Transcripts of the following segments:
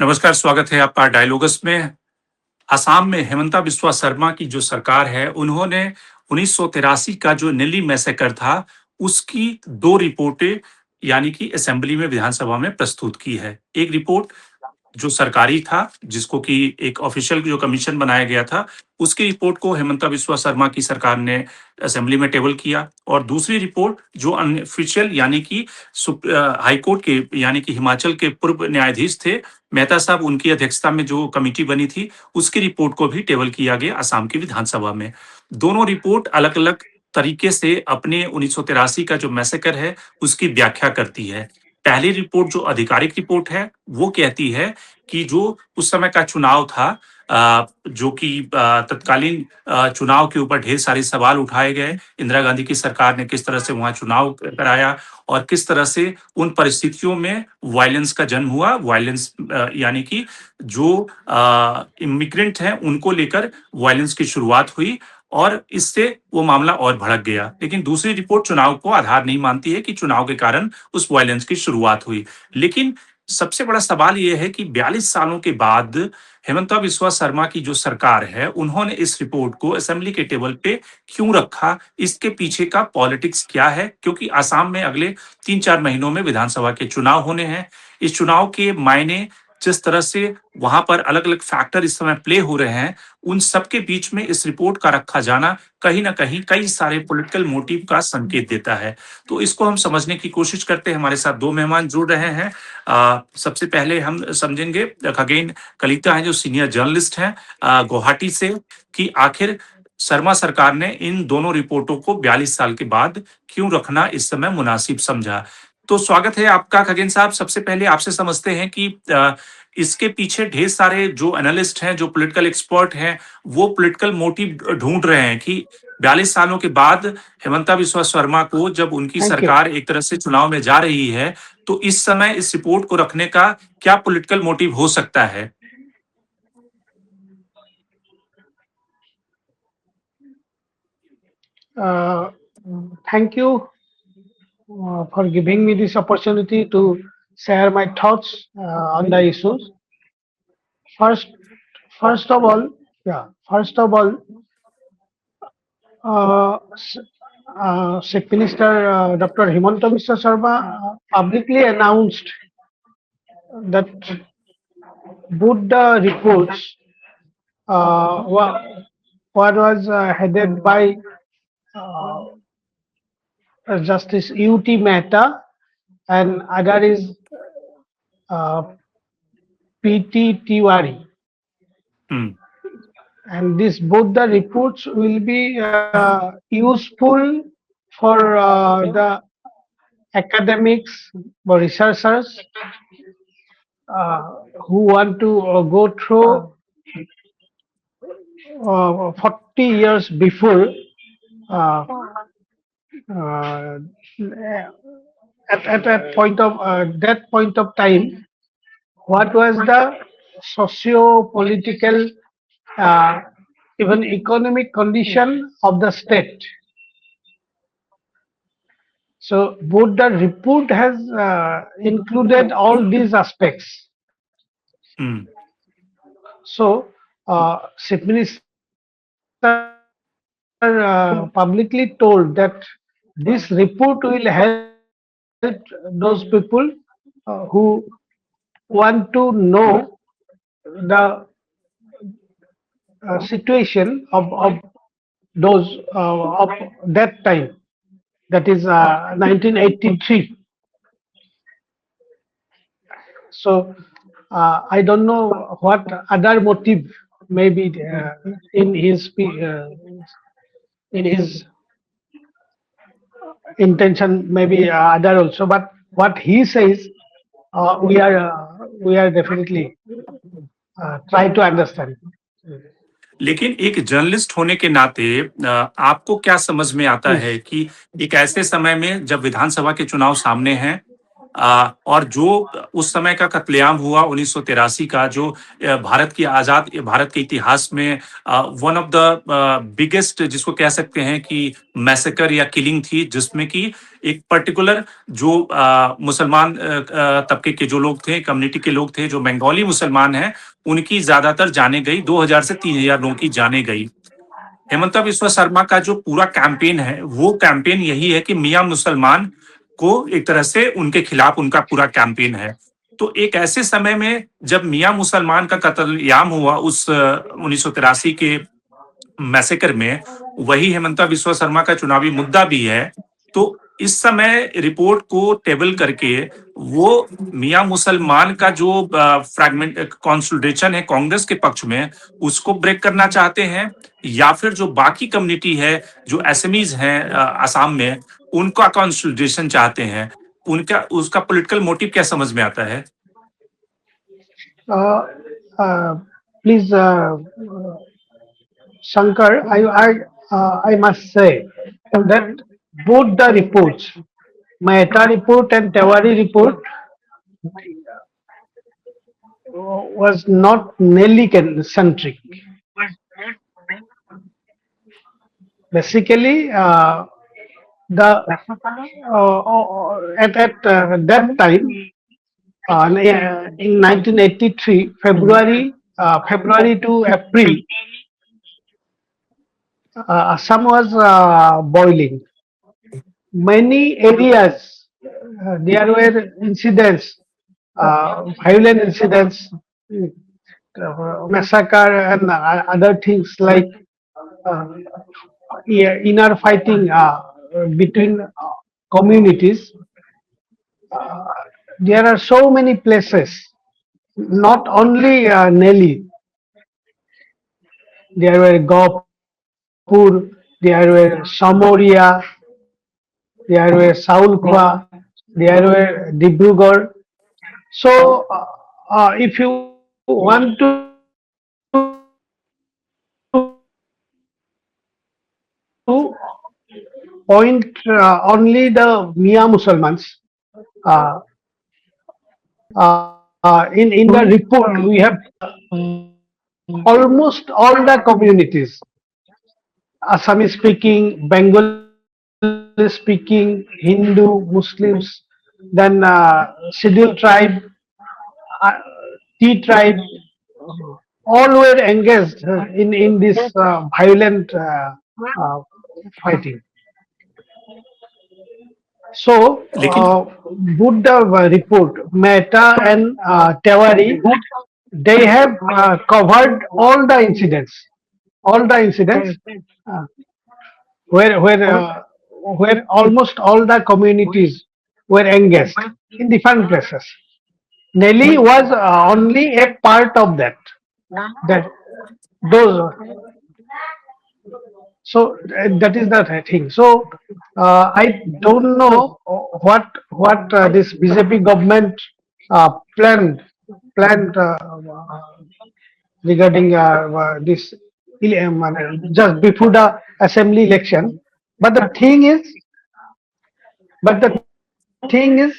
नमस्कार, स्वागत है आपका डायलॉगस में। असम में हेमंता बिस्वा शर्मा की जो सरकार है, उन्होंने 1983 का जो नेल्ली मैसेकर था, उसकी 2 रिपोर्टें यानी कि असेंबली में विधानसभा में प्रस्तुत की है। एक रिपोर्ट जो सरकारी था, जिसको कि एक ऑफिशियल जो कमीशन बनाया गया था, उसकी रिपोर्ट को हेमंता बिस्वा शर्मा की सरकार ने असेंबली में टेबल किया और दूसरी रिपोर्ट जो अनऑफिशियल यानी कि हाई कोर्ट के यानी कि हिमाचल के पूर्व न्यायाधीश थे, मेहता साहब, उनकी अध्यक्षता में जो कमेटी बनी थी, उसकी रिपोर्ट को भी टेबल किया गया असम की विधानसभा में। दोनों रिपोर्ट अलग-अलग तरीके से अपने 1983 का जो मैसेकर है, उसकी व्याख्या करती है। पहली रिपोर्ट जो आधिकारिक रिपोर्ट है, वो कहती है कि जो उस समय का चुनाव था जो कि तत्कालीन चुनाव के ऊपर ढेर सारे सवाल उठाए गए। इंदिरा गांधी की सरकार ने किस तरह से वहाँ चुनाव कराया और किस तरह से उन परिस्थितियों में वायलेंस का जन्म हुआ। वायलेंस यानी कि जो इमिग्रेंट हैं, उनको लेकर वायलेंस की शुरुआत हुई और इससे वो मामला और भड़क गया। लेकिन दूसरी रिपोर्ट चुनाव को आधार नहीं मानती है कि चुनाव के कारण उस वायलेंस की शुरुआत हुई। लेकिन सबसे बड़ा सवाल ये है कि 42 सालों के बाद हेमंता बिस्वा शर्मा की जो सरकार है, उन्होंने इस रिपोर्ट को असेंबली के टेबल पे क्यों रखा? इसके पीछे का पॉलिटिक्स क्या है? क्योंकि असम में अगले 3-4 महीनों में विधानसभा के चुनाव होने हैं। इस चुनाव के मायने जिस तरह से वहाँ पर अलग-अलग फैक्टर इस समय प्ले हो रहे हैं, उन सबके बीच में इस रिपोर्ट का रखा जाना कहीं न कहीं कई सारे पॉलिटिकल मोटिव का संकेत देता है। तो इसको हम समझने की कोशिश करते हैं। हमारे साथ 2 मेहमान जुड़ रहे हैं। सबसे पहले हम समझेंगे खगेन कलिता हैं जो सीनियर जर्नलिस्ट हैं गुवाहाटी से, कि आखिर शर्मा सरकार ने इन दोनों रिपोर्टों को 42 साल के बाद क्यों रखना इस समय मुनासिब समझा। तो स्वागत है आपका खगेन साहब। सबसे पहले आपसे समझते हैं कि इसके पीछे ढेर सारे जो एनालिस्ट हैं, जो पॉलिटिकल एक्सपर्ट हैं, वो पॉलिटिकल मोटिव ढूंढ रहे हैं कि 42 सालों के बाद हेमंता बिस्वा शर्मा को जब उनकी Thank you. सरकार एक तरह से चुनाव में जा रही है, तो इस समय इस रिपोर्ट को रखने का क्या पॉलिटिकल मोटिव हो सकता है? Uh, Thank you for giving me this opportunity to share my thoughts on the issues. First, first of all, yeah, first of all, Chief Minister Dr. Himanta Biswa Sharma publicly announced that both the reports, one was headed by uh, Justice U.T. Mehta and other is uh, P.T. Tiwari. Hmm. And this both the reports will be useful for the academics or researchers who want to go through 40 years before uh, uh, at that point of time, what was the socio-political, uh, even economic condition of the state. So both the report has included all these aspects. Hmm. So Chief Minister publicly told that this report will help those people who want to know the situation of those of that time, that is 1983. So I don't know what other motive may be in his intention, maybe other also, but what he says, we are definitely try to understand. लेकिन एक journalist होने के नाते आपको क्या समझ में आता Yes. है कि एक ऐसे समय में जब विधानसभा के चुनाव सामने हैं, और जो उस समय का कत्लेआम हुआ 1983 का, जो भारत के इतिहास में वन ऑफ द बिगेस्ट, जिसको कह सकते हैं कि मैसेकर या किलिंग थी, जिसमें कि एक पर्टिकुलर जो मुसलमान तबके के जो लोग थे, कम्युनिटी के लोग थे, जो बंगाली मुसलमान हैं, उनकी ज्यादातर जाने गई, 2000 से 3000 लोगों की जाने गई। हेमंता बिस्वा शर्मा का जो पूरा कैंपेन है, वो कैंपेन यही है कि मियां मुसलमान को एक तरह से उनके खिलाफ उनका पूरा कैंपेन है। तो एक ऐसे समय में जब मियां मुसलमान का कत्लेआम हुआ उस 1983 के मैसेकर में, वही हेमंता बिस्वा शर्मा का चुनावी मुद्दा भी है। तो इस समय रिपोर्ट को टेबल करके वो मियां मुसलमान का जो फ्रैगमेंट कॉन्सोलिडेशन है कांग्रेस के पक्ष में, उसको ब्रेक करना चाहते हैं, या फिर जो बाकी कम्युनिटी है, जो एसएमईज हैं असम में, उनका कॉन्सोलिडेशन चाहते हैं। उनका उसका पॉलिटिकल मोटिव क्या समझ में आता है? Uh, uh, please, Shankar, I must say that both the reports, Mehta report and Tewari report, was not Nelly centric. Basically, the at that time, in 1983, February to April, Assam was boiling. Many areas, there were incidents, violent incidents, massacre, and other things like inner fighting between communities. There are so many places, not only Nelly, there were Gopur, there were Samoria, there were Saulkhwa, there were Dibrugarh. So, if you want to point only the Mia Musalmans, uh, in the report we have almost all the communities, Assamese speaking, Bengali speaking, Hindu, Muslims, then scheduled tribe, uh, T tribe, all were engaged in this violent uh, fighting. So, लेकिन Buddha report, Mehta and Tewari, they have covered all the incidents uh, where almost all the communities were engaged in different places. Nelly was only a part of that. That those. So that is the thing. So I don't know what this BJP government planned regarding this just before the assembly election. But the thing is, but the thing is,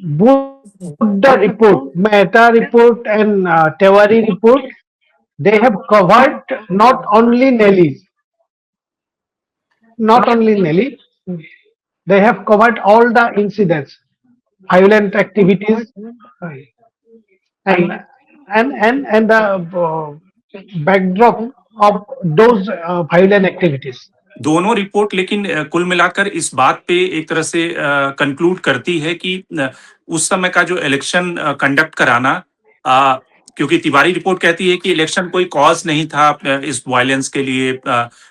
both the report, Mehta report and Tewari report, they have covered not only Nelly, they have covered all the incidents, violent activities, and and the backdrop of those violent activities. दोनों report लेकिन कुल मिलाकर इस बात पे एक तरह से कंक्लूड करती है कि उस समय का जो इलेक्शन कंडक्ट कराना, क्योंकि तिवारी रिपोर्ट कहती है कि इलेक्शन कोई कॉज नहीं था इस वायलेंस के लिए,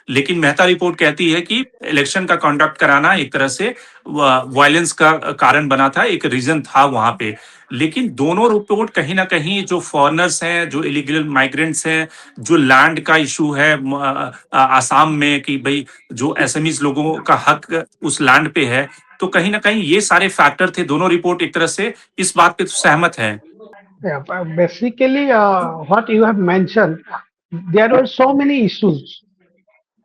लेकिन मेहता रिपोर्ट कहती है कि इलेक्शन का कंडक्ट कराना एक तरह से वायलेंस का कारण बना था, एक रीजन था वहां पे। लेकिन दोनों रिपोर्ट कहीं ना कहीं जो फॉरेनर्स हैं, जो इलीगल माइग्रेंट्स हैं, जो लैंड का इशू है आसाम में कि भाई जो एसएमईज लोगों का हक उस लैंड पे है, तो कहीं ना कहीं ये सारे फैक्टर थे। दोनों रिपोर्ट एक तरह से इस बात पे तो सहमत हैं। Yeah, basically, what you have mentioned, there were so many issues,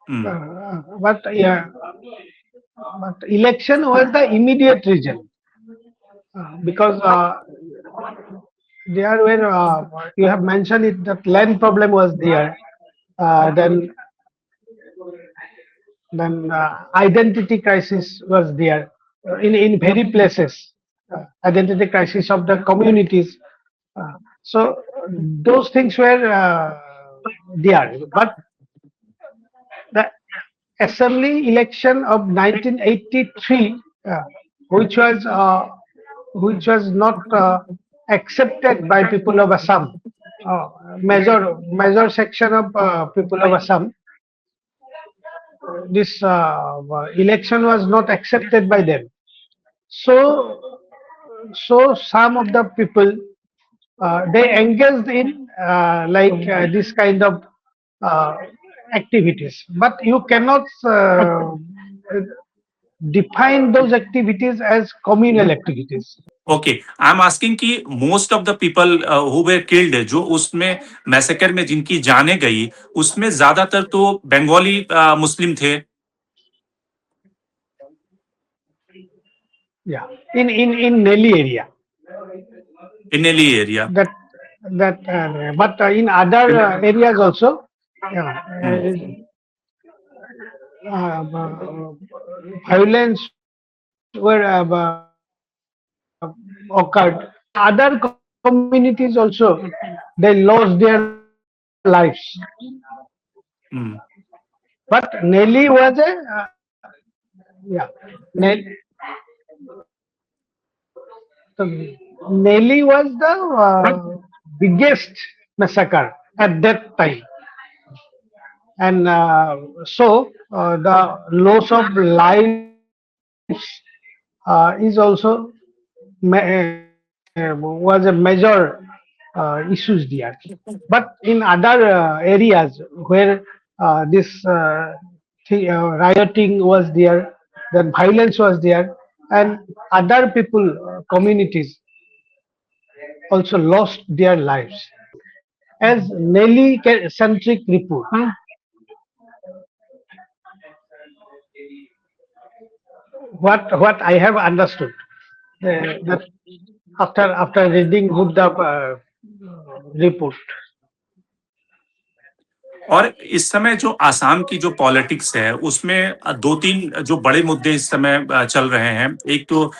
but yeah, but election was the immediate reason. because there were you have mentioned it that land problem was there, then identity crisis was there in very places, identity crisis of the communities. So those things were there, but the assembly election of 1983, which was uh, which was not accepted by people of Assam, major section of people of Assam. This election was not accepted by them. So, so some of the people they engaged in this kind of uh, activities, but you cannot define those activities as communal activities. Okay, I am asking कि most of the people who were killed, जो उसमें massacre में जिनकी जाने गई, उसमें ज्यादातर तो बंगाली मुस्लिम थे। Yeah, in Nelly area. In Nellie area. But in other areas also, yeah, violence were occurred. Other communities also, they lost their lives. But Nelly was a yeah, Nelly was the biggest massacre at that time, and the loss of lives is also was a major issues there. But in other areas where this rioting was there, then violence was there, and other people, communities also lost their lives. As Nelly centric report, what I have understood, that after reading the report. और इस समय जो आसाम की जो politics है, उसमें दो तीन जो बड़े मुद्दे इस समय चल रहे हैं। एक तो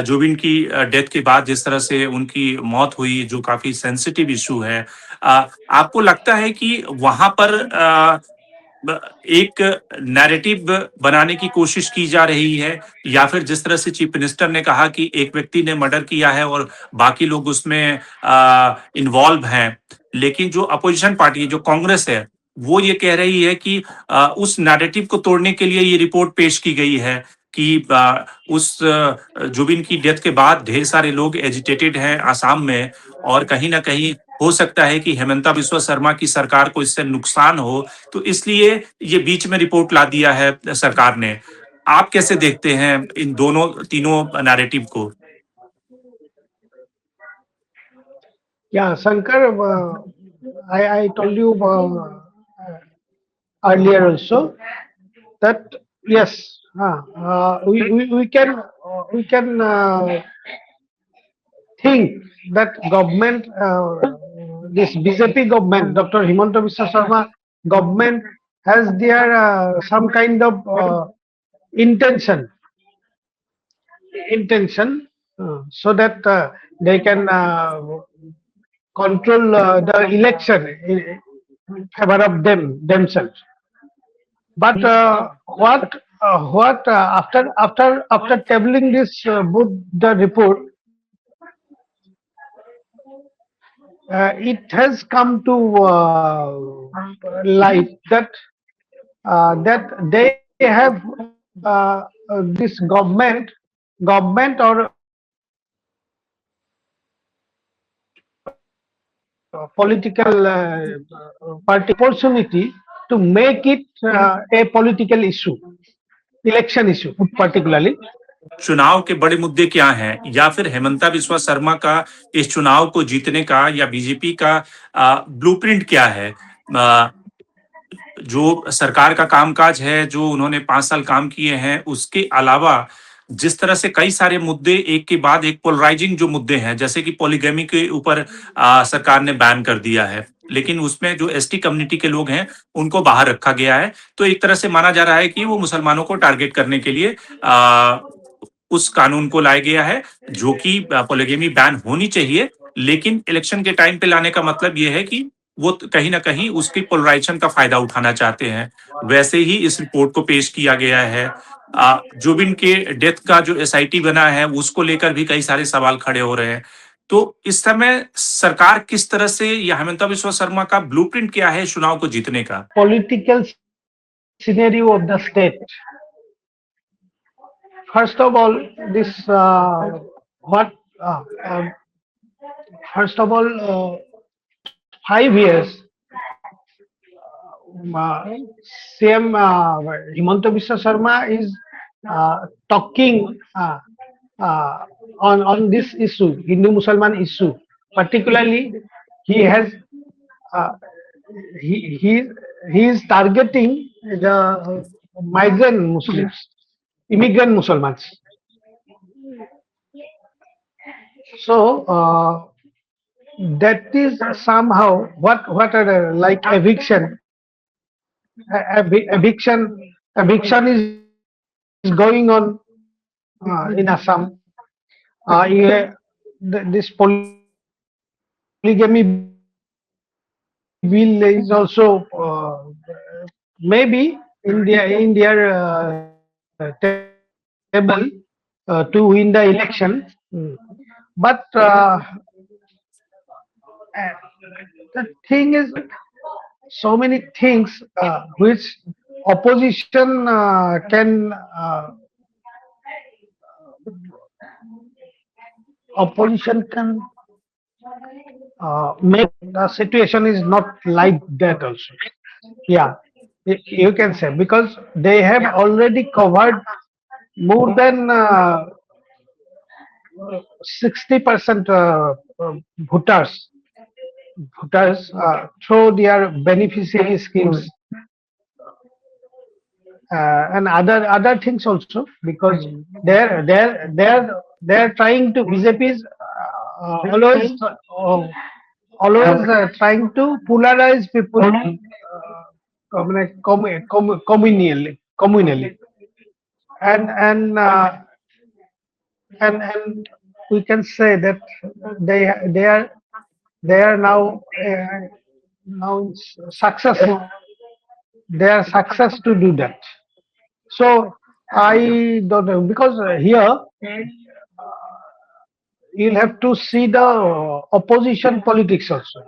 जुबिन की डेथ के बाद जिस तरह से उनकी मौत हुई, जो काफी सेंसिटिव इशू है। आपको लगता है कि वहां पर एक नैरेटिव बनाने की कोशिश की जा रही है, या फिर जिस तरह से चीफ मिनिस्टर ने कहा कि एक व्यक्ति ने मर्डर किया है और बाकी लोग उसमें इन्वॉल्व हैं, लेकिन जो अपोजिशन पार्टी जो कांग्रेस है, वो ये कह रही है कि उस नैरेटिव को तोड़ने के लिए ये रिपोर्ट पेश की गई है कि उस जुबिन की डेथ के बाद ढेर सारे लोग एजिटेटेड हैं आसाम में, और कहीं ना कहीं हो सकता है कि हेमंता बिस्वा शर्मा की सरकार को इससे नुकसान हो, तो इसलिए ये बीच में रिपोर्ट ला दिया है सरकार ने। आप कैसे देखते हैं इन दोनों तीनों नैरेटिव को? Yeah, Shankar, I told you earlier also that yes, we can think that government, this BJP government, Dr. Himanta Biswa Sarma government has their some kind of intention so that they can control the election in favor of themselves. But what after tabling this book, the report, it has come to light that they have this government or political party opportunity to make it a political issue, election issue particularly. चुनाव के बड़े मुद्दे क्या हैं, या फिर हेमंता बिस्वा शर्मा का इस चुनाव को जीतने का या बीजेपी का ब्लूप्रिंट क्या है? जो सरकार का कामकाज है, जो उन्होंने 5 साल काम किए हैं, उसके अलावा जिस तरह से कई सारे मुद्दे एक के बाद एक पोलराइजिंग जो मुद्दे हैं, जैसे कि पॉलीगैमी के ऊपर सरकार ने बैन कर दिया है, लेकिन उसमें जो एसटी कम्युनिटी के लोग हैं उनको बाहर रखा गया है। तो एक तरह से माना जा रहा है कि वो मुसलमानों को टारगेट करने के लिए उस कानून को लाया गया है, जो कि पॉलीगैमी बैन होनी चाहिए, लेकिन इलेक्शन के टाइम पे लाने का मतलब ये है कि वो कहीं ना कहीं उसकी पोलराइजेशन का फायदा उठाना चाहते हैं। वैसे ही इस रिपोर्ट को पेश किया गया है। जुबिन के डेथ का जो एसआईटी बना है उसको लेकर भी कई सारे सवाल खड़े हो रहे हैं। तो इस समय सरकार किस तरह से, या हेमंता बिस्वा शर्मा का ब्लूप्रिंट क्या है चुनाव को जीतने का? Political scenario of the state. First of all, this what first of all 5 years uh, CM Himanta Biswa Sharma is talking on this issue, Hindu Mussalman issue. Particularly, he has uh, he is targeting the migrant Muslims, immigrant Muslims. So that is somehow what are like eviction. Eviction is going on in Assam. This polygamy bill is also maybe in their table to win the election. But the thing is, so many things which opposition can make the situation is not like that also. Yeah, you can say, because they have already covered more than 60% voters through their beneficiary schemes and other things also, because they're trying to, BJP is always trying to polarize people communally, and we can say that they they are they are now successful. They are success to do that. So I don't know, because here you'll have to see the opposition politics also.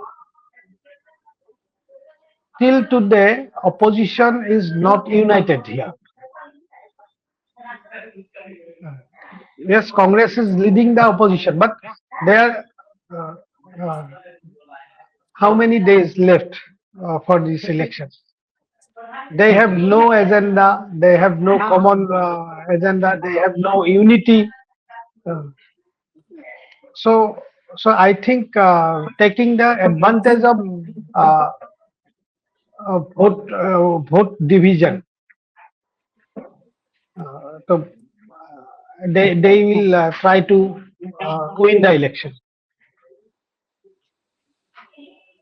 Till today, opposition is not united here. Yes, Congress is leading the opposition, but there are how many days left for these elections? They have no agenda. They have no common agenda. They have no unity. Uh, so, I think taking the advantage of vote division, so they will try to win the election.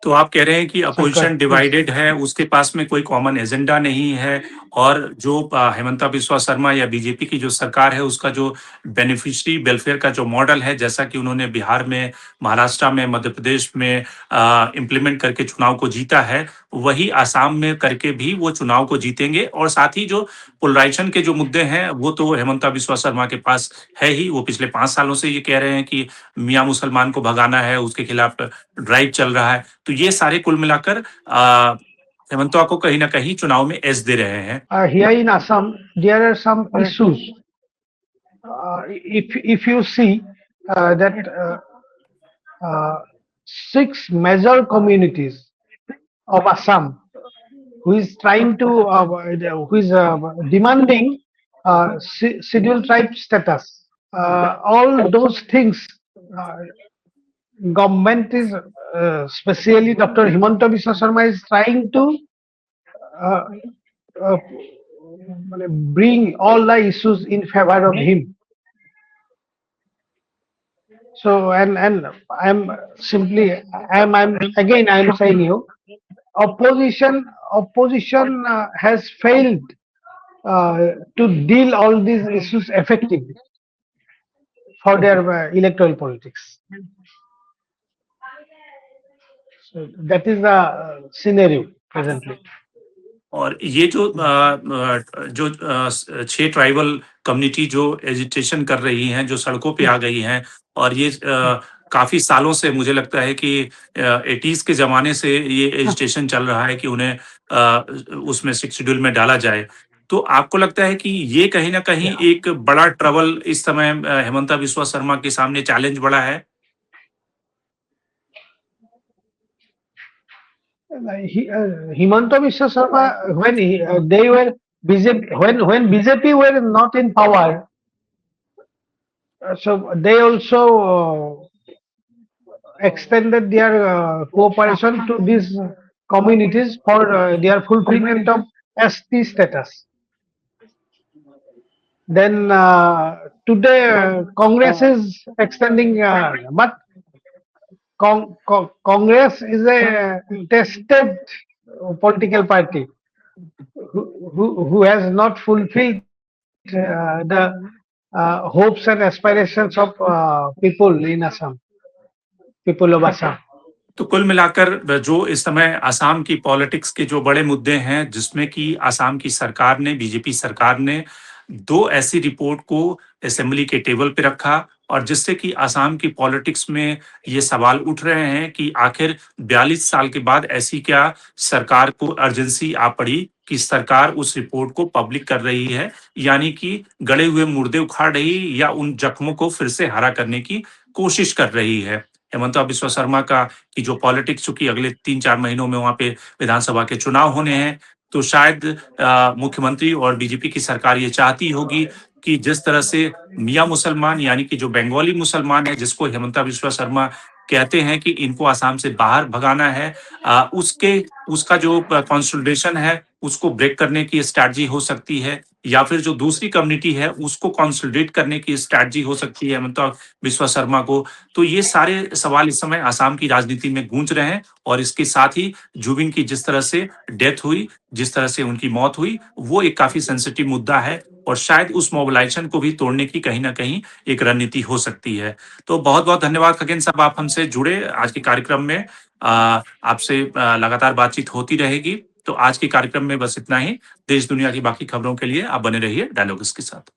तो आप कह रहे हैं कि opposition divided है, उसके पास में कोई कॉमन एजेंडा नहीं है, और जो हेमंता बिस्वा शर्मा या बीजेपी की जो सरकार है उसका जो बेनिफिशियरी वेलफेयर का जो मॉडल है, जैसा कि उन्होंने बिहार में, महाराष्ट्र में, मध्य प्रदेश में इम्प्लीमेंट करके चुनाव को जीता है, वही आसाम में करके भी वो चुनाव को जीतेंगे। और साथ ही जो पोलराइजेशन के जो मुद्दे हैं वो तो हेमंता बिस्वा शर्मा के पास है ही। वो पिछले 5 सालों से ये कह रहे हैं कि मियां मुसलमान को भगाना है, उसके खिलाफ ड्राइव चल रहा है। तो ये सारे कुल मिलाकर हेमंता को कहीं ना कहीं चुनाव में एज दे रहे हैं। Here in Assam, there are some issues. If you see that 6 major communities of Assam who is trying to who is demanding scheduled tribe status, all those things government is especially Dr. Himanta Biswa Sharma is trying to bring all the issues in favor of him. So and I'm simply I'm again I'm saying you opposition has failed to deal all these issues effectively for their electoral politics. So that is the scenario presently. और ये जो 6 tribal community जो agitation कर रही हैं, जो सड़कों पे आ गई हैं और ये काफ़ी सालों से मुझे लगता है कि 80s के ज़माने से ये एजिटेशन चल रहा है कि उन्हें उसमें 6th शेड्यूल में डाला जाए। तो आपको लगता है कि ये कहीं न कहीं एक बड़ा ट्रबल इस समय हेमंता बिस्वा शर्मा के सामने चैलेंज बड़ा है? Himanta Biswa Sarma, when they were BJP, when BJP were not in power, so they also extended their cooperation to these communities for their fulfillment of ST status. Then today Congress is extending, but Congress is a tested political party who has not fulfilled the hopes and aspirations of people in Assam, people of Assam. तो कुल मिलाकर जो इस समय असम की politics के जो बड़े मुद्दे हैं, जिसमें कि असम की सरकार ने, बीजेपी सरकार ने 2 ऐसी रिपोर्ट को असेंबली के टेबल पे रखा और जिससे कि असम की पॉलिटिक्स में ये सवाल उठ रहे हैं कि आखिर 42 साल के बाद ऐसी क्या सरकार को अर्जेंसी आ पड़ी कि सरकार उस रिपोर्ट को पब्लिक कर रही है, यानी कि गड़े हुए मुर्दे उखाड़ रही या उन जख्मों को फिर से हरा करने की कोशिश कर रही है। हेमंता बिस्वा शर्मा का कि जो पॉलिटिक्स चूंकि अगले 3-4 महीनों में वहां पे विधानसभा के चुनाव होने हैं, तो शायद मुख्यमंत्री और बीजेपी की सरकार ये चाहती होगी कि जिस तरह से मियाँ मुसलमान यानी कि जो बंगाली मुसलमान है, जिसको हेमंता बिस्वा शर्मा कहते हैं कि इनको आसाम से बाहर भगाना है, उसका जो कंसोलिडेशन है उसको ब्रेक करने की स्ट्रैटेजी हो सकती है या फिर जो दूसरी कम्युनिटी है उसको कंसोलिडेट करने की स्ट्रैटेजी हो सकती है हेमंता बिस्वा शर्मा को। तो ये सारे सवाल इस समय आसाम की राजनीति में गूंज रहे हैं और इसके साथ ही जुबिन की जिस तरह से डेथ हुई, जिस तरह से उनकी मौत हुई, वो एक काफी सेंसिटिव मुद्दा है और शायद उस मोबिलाइजेशन को भी तोड़ने की कहीं न कहीं एक रणनीति हो सकती है। तो बहुत-बहुत धन्यवाद खगेन साहब, आप हमसे जुड़े आज के कार्यक्रम में। आपसे लगातार बातचीत होती रहेगी। तो आज के कार्यक्रम में बस इतना ही। देश दुनिया की बाकी खबरों के लिए आप बने रहिए डायलॉग्स के साथ।